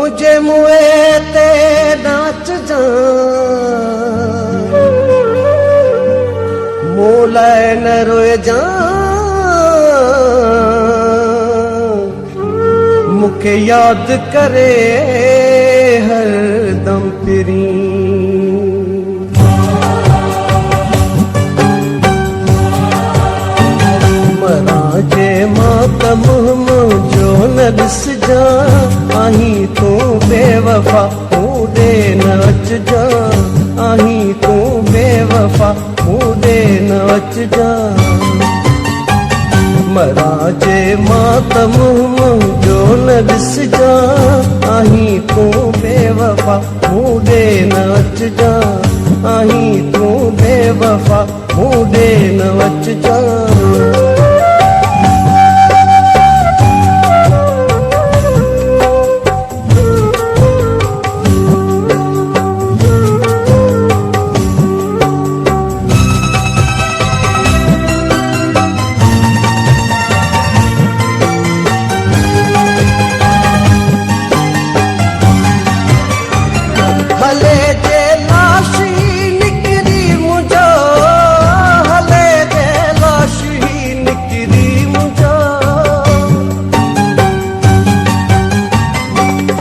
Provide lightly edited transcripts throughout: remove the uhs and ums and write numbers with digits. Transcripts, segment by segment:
मुझे मुए ते नाच जा मोलाए न रोए जा मुखे याद करे हर दम पिरी जे मातम मुझो न ॾिस जा आहीं तूं बेवफा मूंॾे न अच जा आहीं तूं बेवफा मूंॾे न अच जा मरां जे मातम मुझो न ॾिस जा आहीं तूं बेवफा मूंॾे न अच जा आहीं तूं बेवफा मूंॾे न अच जा हले जे लाशी निकरी मुझो हले जे लाशी निकरी मुझो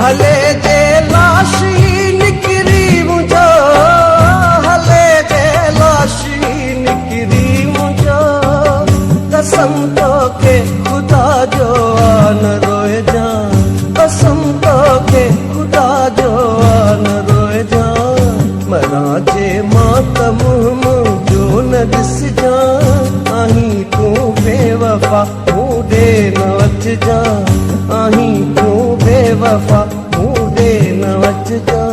हले जे लाशी निकरी मुझो हले जे लाशी निकरी मुझो कसम तो के खुदा जो न रोए जा कसम तो के खुदा जो न रोए जा मरां जे मातम मुझो न ॾिस जा आहीं तूं बेवफा मूंॾे न अच जा आहीं तूं बेवफा मूंॾे न अच जा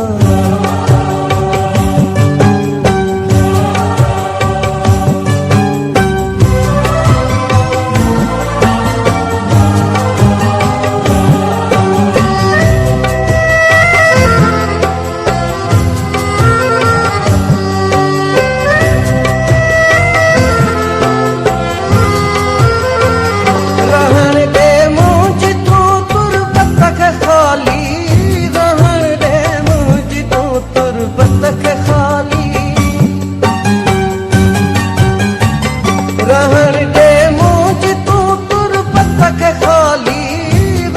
रहण दे मुझ तू तुरबत के खाली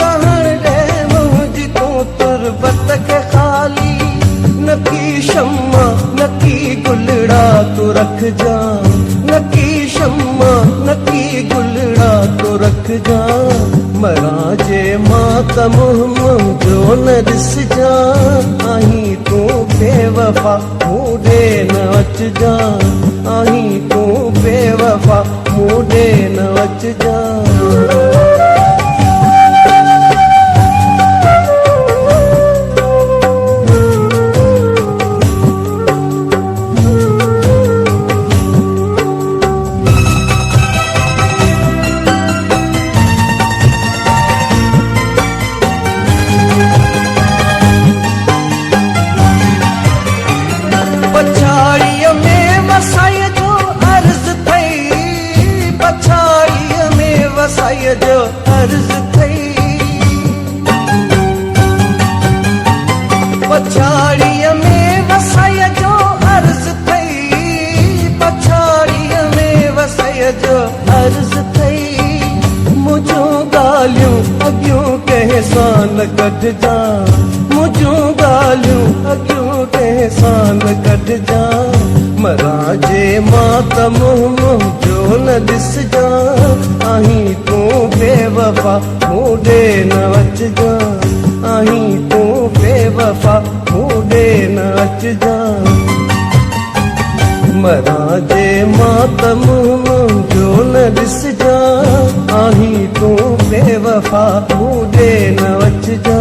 रहण दे मुझ तू तुरबत के खाली नकी शम्मा नकी गुलड़ा तू रख जा नकी शम्मा नकी गुलड़ा तू रख जा मरां जे मातम मुझो न ॾिस जा आहीं तूं बेवफा मूंॾे न अच जा आहीं तूं बेवफा मूंॾे न अच जा पछाड़ीअ में वसाईअ जो अर्ज़ थई पछाड़ीअ में वसाईअ जो अर्ज़ थई पछाड़ीअ में वसाईअ जो अर्ज़ थई पछाड़ीअ में वसाईअ जो अर्ज़ थई मुझो ॻाल्हियूं अॻियूं कंहिं सां न कढिजा मुझो ॻाल्हियूं अॻियूं कंहिं सां न कढिजा मरां जे मातम मुझो न ॾिस जा आहीं तूं बेवफा मूंॾे न अच जा आहीं तूं बेवफा मूंॾे न अच जा मरां जे मातम मुझो न ॾिस जा आहीं तूं बेवफा मूंॾे न अच जा